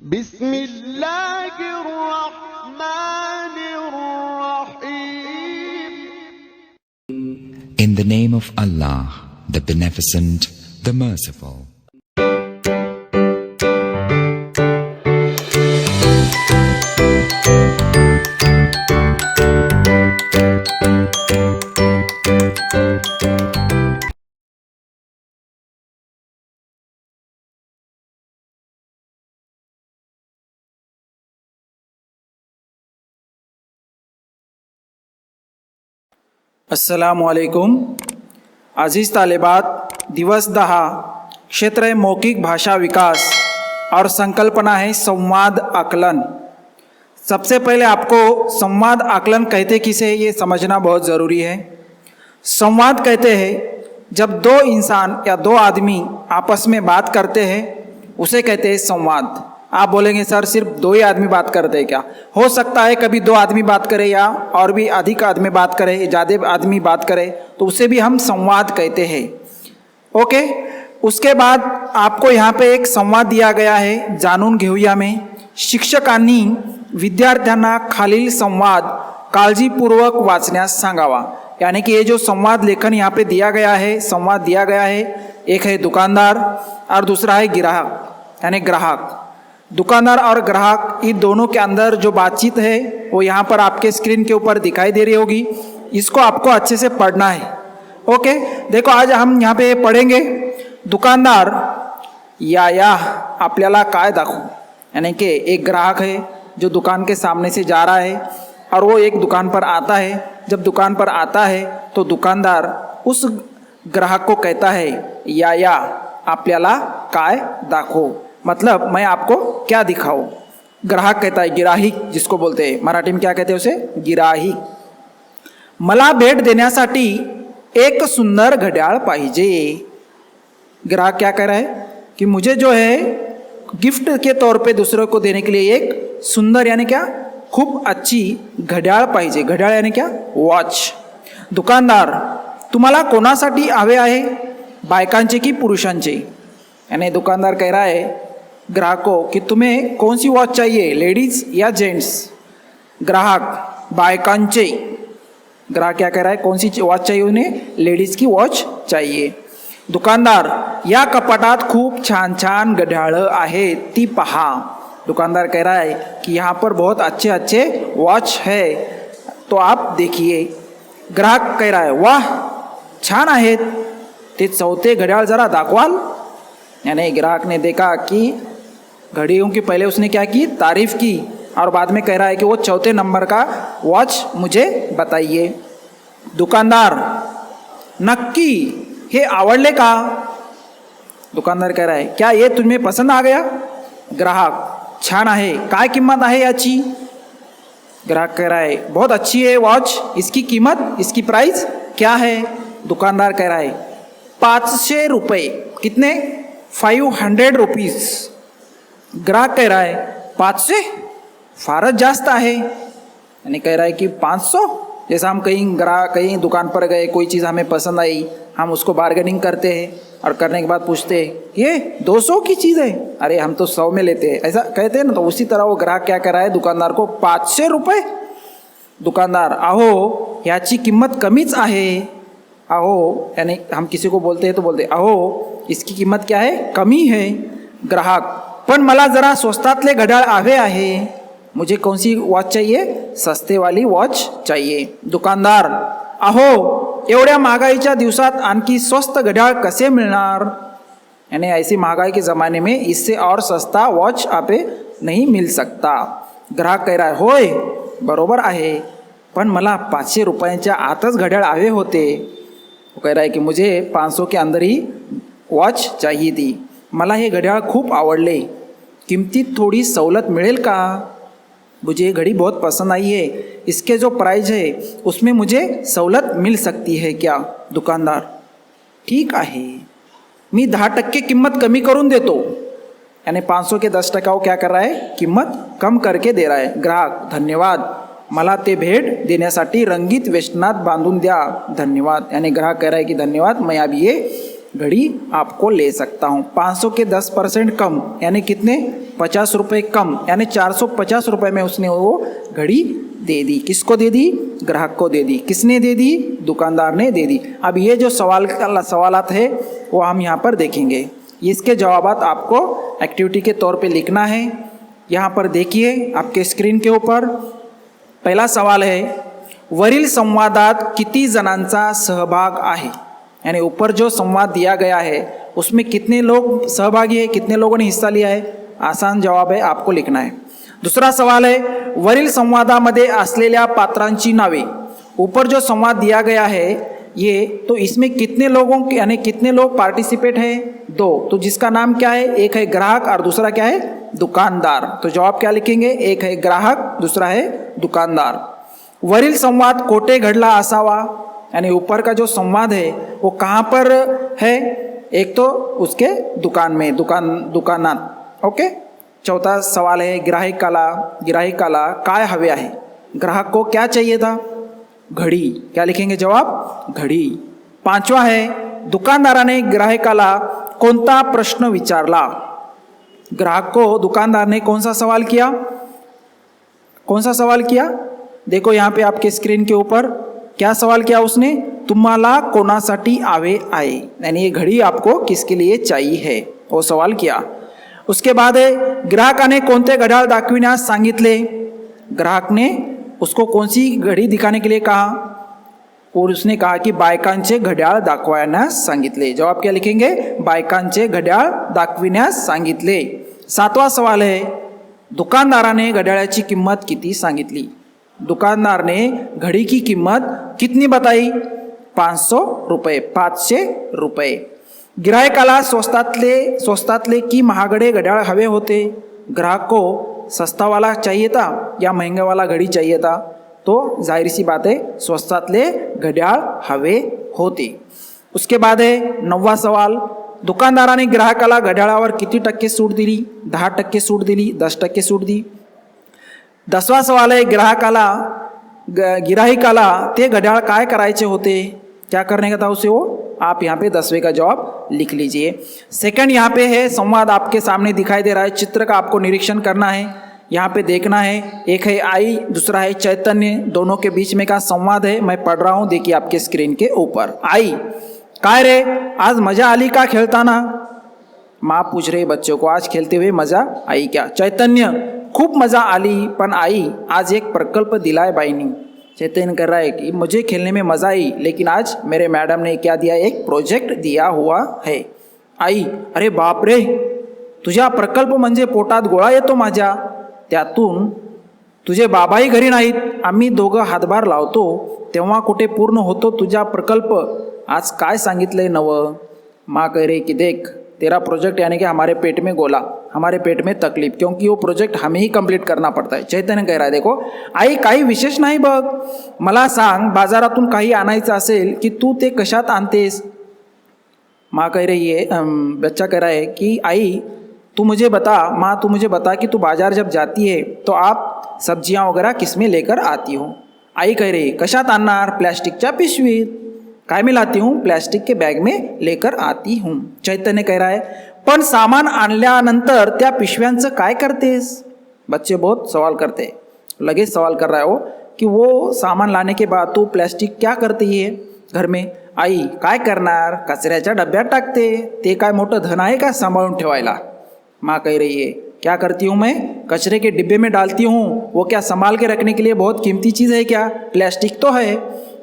बिस्मिल्लाहिर्रहमानिर्रहीम। In the name of Allah, the Beneficent, the Merciful. अस्सलामुअलैकुम। अज़ीज़ तालिबात, दिवस 10 क्षेत्र है मौखिक भाषा विकास और संकल्पना है संवाद आकलन। सबसे पहले आपको संवाद आकलन कहते किसे ये समझना बहुत ज़रूरी है। संवाद कहते हैं जब दो इंसान या दो आदमी आपस में बात करते हैं उसे कहते हैं संवाद। आप बोलेंगे सर सिर्फ दो ही आदमी बात करते हैं क्या? हो सकता है कभी दो आदमी बात करें या और भी अधिक आदमी बात करें, ज़्यादा आदमी बात करें, तो उसे भी हम संवाद कहते हैं। ओके, उसके बाद आपको यहाँ पे एक संवाद दिया गया है जाणून घेऊया में। शिक्षकांनी विद्यार्थ्यांना खालील संवाद काळजीपूर्वक वाचण्यास सांगावा। यानी कि ये जो संवाद लेखन यहाँ पे दिया गया है, संवाद दिया गया है, एक है दुकानदार और दूसरा है ग्राहक यानी ग्राहक। दुकानदार और ग्राहक इन दोनों के अंदर जो बातचीत है वो यहाँ पर आपके स्क्रीन के ऊपर दिखाई दे रही होगी। इसको आपको अच्छे से पढ़ना है। ओके, देखो आज हम यहाँ पे पढ़ेंगे दुकानदार या आपल्याला काय दाखवू। यानी कि एक ग्राहक है जो दुकान के सामने से जा रहा है और वो एक दुकान पर आता है। जब दुकान पर आता है तो दुकानदार उस ग्राहक को कहता है या आपल्याला काय दाखवू, मतलब मैं आपको क्या दिखाऊं। ग्राहक कहता है गिराहिक, जिसको बोलते हैं मराठी में क्या कहते हैं उसे, गिराहिक। मला भेट देण्यासाठी एक सुंदर घड्याळ पाहिजे। ग्राहक क्या कह रहा है कि मुझे जो है गिफ्ट के तौर पे दूसरों को देने के लिए एक सुंदर यानी क्या खूब अच्छी घड्याळ पाहिजे। घड्याळ यानी क्या, वॉच। दुकानदार तुम्हाला कोणासाठी हवे आहे, बायकांचे की पुरुषांचे? यानी दुकानदार कह रहा है ग्राहक को कि तुम्हें कौन सी वॉच चाहिए, लेडीज या जेंट्स? ग्राहक बायकांचे। ग्राहक क्या कह रहा है, कौन सी वॉच चाहिए उन्हें, लेडीज की वॉच चाहिए। दुकानदार या कपाटात खूप छान छान घड्याळं आहेत, ती पहा। दुकानदार कह रहा है कि यहाँ पर बहुत अच्छे अच्छे वॉच है, तो आप देखिए। ग्राहक कह रहा है वाह छान आहेत, ते चौथे घड्याळ जरा दाखवाल? यानी ग्राहक ने देखा कि घड़ियों की पहले उसने क्या की, तारीफ की, और बाद में कह रहा है कि वो चौथे नंबर का वॉच मुझे बताइए। दुकानदार नक्की हे आवडले का? दुकानदार कह रहा है क्या ये तुम्हें पसंद आ गया? ग्राहक छान आहे, काय किंमत आहे याची? ग्राहक कह रहा है बहुत अच्छी है वॉच, इसकी कीमत, इसकी प्राइस क्या है? दुकानदार कह रहा है 500 रुपये। कितने? 500 रुपीज़। ग्राहक कह रहा है 500 फारच जास्त आहे। यानी कह रहा है कि 500। जैसा हम कहीं दुकान पर गए, कोई चीज़ हमें पसंद आई, हम उसको बार्गेनिंग करते हैं और करने के बाद पूछते हैं ये 200 की चीज़ है, अरे हम तो 100 में लेते हैं, ऐसा कहते हैं ना। तो उसी तरह वो ग्राहक क्या कर रहा है दुकानदार को 500 रुपये। दुकानदार अहो याची किंमत कमीच आहे। अहो यानी हम किसी को बोलते हैं तो बोलते अहो इसकी किंमत क्या है, कमी है। ग्राहक पण मला जरा स्वस्तातले घड्याळ हवे आहे, मुझे कौन सी वॉच चाहिए, सस्ते वाली वॉच चाहिए। दुकानदार अहो एवढ्या महागाईच्या दिवसात आणखी स्वस्त घड्याळ कसे मिळणार? यानी ऐसी महंगाई के ज़माने में इससे और सस्ता वॉच आप नहीं मिल सकता। ग्राहक कह रहा है होय बरोबर आहे, पण मला 500 रुपयांच्या आतच घड्याळ हवे होते। वो कह रहा है कि मुझे 500 के अंदर ही वॉच चाहिए थी, मला हे घड्याळ खूप आवडले, किमतीत थोड़ी सवलत मिळेल का? मुझे ये घड़ी बहुत पसंद आई है, इसके जो प्राइस है उसमें मुझे सवलत मिल सकती है क्या? दुकानदार ठीक आहे, मी 10% किंमत कमी करून देतो। यानी 500 के 10% वो क्या कर रहा है, किंमत कम करके दे रहा है। ग्राहक धन्यवाद, मला ते भेट देण्यासाठी रंगीत वेष्टनात बांधून द्या, धन्यवाद। यानी ग्राहक कह रहा है कि धन्यवाद, मैं अब ये घड़ी आपको ले सकता हूँ। 500 के 10% कम यानी कितने, 50 रुपये कम यानी 450 रुपये में उसने वो घड़ी दे दी। किसको दे दी, ग्राहक को दे दी। किसने दे दी, दुकानदार ने दे दी। अब ये जो सवालात है वो हम यहाँ पर देखेंगे। इसके जवाबात आपको एक्टिविटी के तौर पे लिखना है। यहाँ पर देखिए आपके स्क्रीन के ऊपर पहला सवाल है, वरील संवादात किती जणांचा सहभाग आहे। यानी ऊपर जो संवाद दिया गया है उसमें कितने लोग सहभागी है, कितने लोगों ने हिस्सा लिया है। आसान जवाब है, आपको लिखना है। दूसरा सवाल है, वरील संवादामध्ये असलेल्या पात्रांची नावे। ऊपर जो संवाद दिया गया है ये, तो इसमें कितने लोगों यानी कितने लोग पार्टिसिपेट है, 2। तो जिसका नाम क्या है, एक है ग्राहक और दूसरा क्या है, दुकानदार। तो जवाब क्या लिखेंगे, एक है ग्राहक, दूसरा है दुकानदार। वरील संवाद कोठे घडला असावा। यानी ऊपर का जो संवाद है वो कहाँ पर है, एक तो उसके दुकान में, दुकानात। ओके। चौथा सवाल है, गिराहिकाला काय हवे आहे। ग्राहक को क्या चाहिए था, घड़ी। क्या लिखेंगे जवाब, घड़ी। 5वां है, दुकानदाराने ग्राहकाला कोणता प्रश्न विचारला। ग्राहक को दुकानदार ने कौन सा सवाल किया, देखो यहाँ पे आपके स्क्रीन के ऊपर क्या सवाल किया उसने, तुम्हाला कोणासाठी हवे आहे। यानी ये घड़ी आपको किसके लिए चाहिए है, वो सवाल किया। उसके बाद है, ग्राहकाने कोणते घड्याळ दाखविण्यास सांगितले। ग्राहक ने उसको कौन सी घड़ी दिखाने के लिए कहा, और उसने कहा कि बायकांचे घड्याळ दाखवण्यास सांगितले। जवाब क्या लिखेंगे, बायकांचे घड्याळ दाखविण्यास सांगितले। 7वां सवाल है, दुकानदाराने घड्याळाची किंमत किती सांगितली। दुकानदार ने घड़ी की कीमत कितनी बताई, 500 रुपये, 500 रुपये। गिरायकाला स्वस्तातले की महागडे घड्याळ हवे होते। ग्राहक को सस्ता वाला चाहिए था या महंगा वाला घड़ी चाहिए था, तो जाहिर सी बात है स्वस्तातले घड्याळ हवे होते। उसके बाद है 9वां सवाल, दुकानदाराने ग्राहकाला घड्याळावर किती टक्के सूट दिली, 10% सूट दिली, 10% सूट दी। 10वां सवाल है, गिराहिकाला ते घड्याळ काय करायचे होते, क्या करने का था उसे वो। आप यहाँ पे 10वें का जवाब लिख लीजिए। सेकंड यहाँ पे है, संवाद आपके सामने दिखाई दे रहा है, चित्र का आपको निरीक्षण करना है, यहाँ पे देखना है। एक है आई, दूसरा है चैतन्य, दोनों के बीच में का संवाद है, मैं पढ़ रहा हूँ, देखिए आपके स्क्रीन के ऊपर। आई, काय रे आज मजा आली का खेळताना। माँ पूछ रही बच्चों को, आज खेलते हुए मजा आई क्या। चैतन्य, खूब मजा आली, पण आई आज एक प्रकल्प दिलाय बाईनी। चैतन्य कर रहा है कि मुझे खेलने में मजा आई, लेकिन आज मेरे मैडम ने क्या दिया, एक प्रोजेक्ट दिया हुआ है। आई, अरे बाप रे, तुझा प्रकल्प म्हणजे पोटात गोळा येतो माझ्या, त्यातून तुझे बाबाही घरी नाहीत, आम्ही दोघं हातभार लावतो तेव्हा कुठे पूर्ण होतो तुझा प्रकल्प। आज काय सांगितलंय नवं। माँ कह रही कि देख, तेरा प्रोजेक्ट यानी कि हमारे पेट में गोला, हमारे पेट में तकलीफ, क्योंकि वो प्रोजेक्ट हमें ही कंप्लीट करना पड़ता है। चैतन्य कह रहा है, देखो आई काही विशेष नाही बघ, मला सांग बाजारातून काही आणायचं असेल की तू ते कशात आणतेस। माँ कह रही है, बच्चा कह रहा है कि आई तू मुझे बता, माँ तू मुझे बता कि तू बाजार जब जाती है तो आप सब्जियाँ वगैरह किस में लेकर आती हो। आई कह रही, कशात आणणार, प्लॅस्टिकच्या पिशवीत। काय में लाती हूँ, प्लास्टिक के बैग में लेकर आती हूँ। चैतन्य कह रहा है, पण सामान आणल्यानंतर त्या पिशव्यांचं काय करतेस। बच्चे बहुत सवाल करते हैं, लगेच सवाल कर रहा है वो कि वो सामान लाने के बाद तू प्लास्टिक क्या करती है घर में। आई, काय करणार, कचऱ्याच्या डब्यात टाकते, ते काय मोठं धन आहे का सांभाळून ठेवायला। माँ कह रही है, क्या करती हूँ मैं, कचरे के डिब्बे में डालती हूँ, वो क्या संभाल के रखने के लिए बहुत कीमती चीज़ है क्या, प्लास्टिक तो है।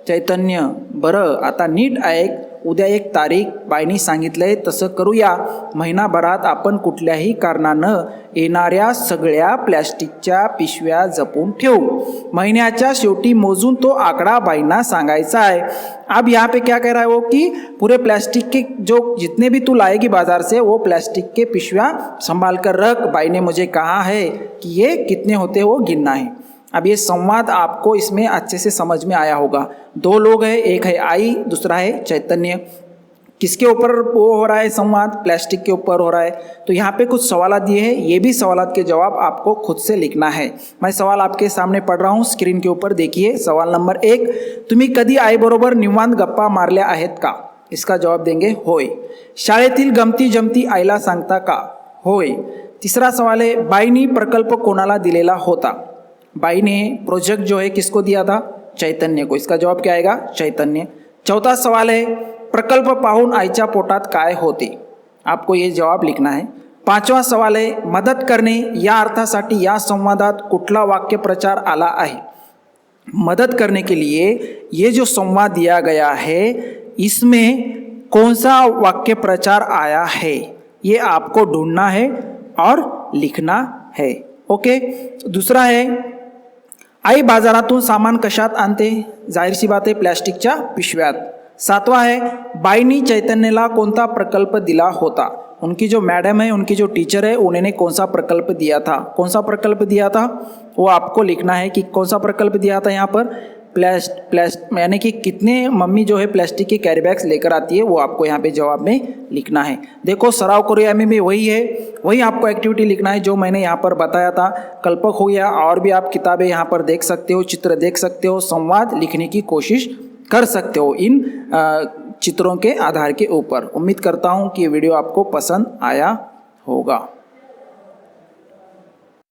चैतन्य, बरं आता नीट ऐक, उद्या एक तारीख बाईनी सांगितलंय तसं करूया, महिनाभरात आपण कुठल्याही कारणानं येणाऱ्या सगळ्या प्लॅस्टिकच्या पिशव्या जपून ठेवू, महिन्याच्या शेवटी मोजून तो आकडा बाईंना सांगायचा है। अब यहाँ पे क्या कह रहा है वो कि पूरे प्लास्टिक के जो जितने भी तू लाएगी बाजार से वो प्लास्टिक के पिशव्या संभाल कर रख, बाई ने मुझे कहा है कि ये कितने होते हैं वो गिनना है। अब ये संवाद आपको इसमें अच्छे से समझ में आया होगा। 2 लोग हैं, एक है आई, दूसरा है चैतन्य। किसके ऊपर वो हो रहा है संवाद, प्लास्टिक के ऊपर हो रहा है। तो यहाँ पे कुछ सवाल दिए हैं, ये भी सवालात के जवाब आपको खुद से लिखना है। मैं सवाल आपके सामने पढ़ रहा हूँ, स्क्रीन के ऊपर देखिए। सवाल नंबर 1, तुम्ही कधी आई बरोबर निवांत गप्पा मारल्या आहेत का। इसका जवाब देंगे होय. शाळेतील गमती जमती आईला सांगता का? होय. तीसरा सवाल है बाईनी प्रकल्प कोणाला दिलेला होता? बाई ने प्रोजेक्ट जो है किसको दिया था? चैतन्य को. इसका जवाब क्या आएगा? चैतन्य. चौथा सवाल है प्रकल्प पाहून आईच्या पोटात काय होते? आपको ये जवाब लिखना है. पाचवा सवाल है मदत करणे या अर्थासाठी या संवादात कुठला वाक्य प्रचार आला आहे? मदद करने के लिए ये जो संवाद दिया गया है इसमें कौन सा वाक्य प्रचार आया है ये आपको ढूंढना है और लिखना है. ओके. दूसरा है आई बाजारातून सामान कशात आणते? जाहीर सी बात है प्लॅस्टिकच्या पिशव्यात. सातवा है बाईनी चैतन्यला कोणता प्रकल्प दिला होता? उनकी जो मैडम है, उनकी जो टीचर है, उन्होंने कौन सा प्रकल्प दिया था? कौन सा प्रकल्प दिया था वो आपको लिखना है कि कौन सा प्रकल्प दिया था. यहाँ पर यानी कि कितने मम्मी जो है प्लास्टिक के कैरी बैग्स लेकर आती है वो आपको यहाँ पे जवाब में लिखना है. देखो सराव करो में भी वही है, वही आपको एक्टिविटी लिखना है जो मैंने यहाँ पर बताया था. कल्पक हो गया, और भी आप किताबें यहाँ पर देख सकते हो, चित्र देख सकते हो, संवाद लिखने की कोशिश कर सकते हो इन चित्रों के आधार के ऊपर. उम्मीद करता हूँ कि ये वीडियो आपको पसंद आया होगा.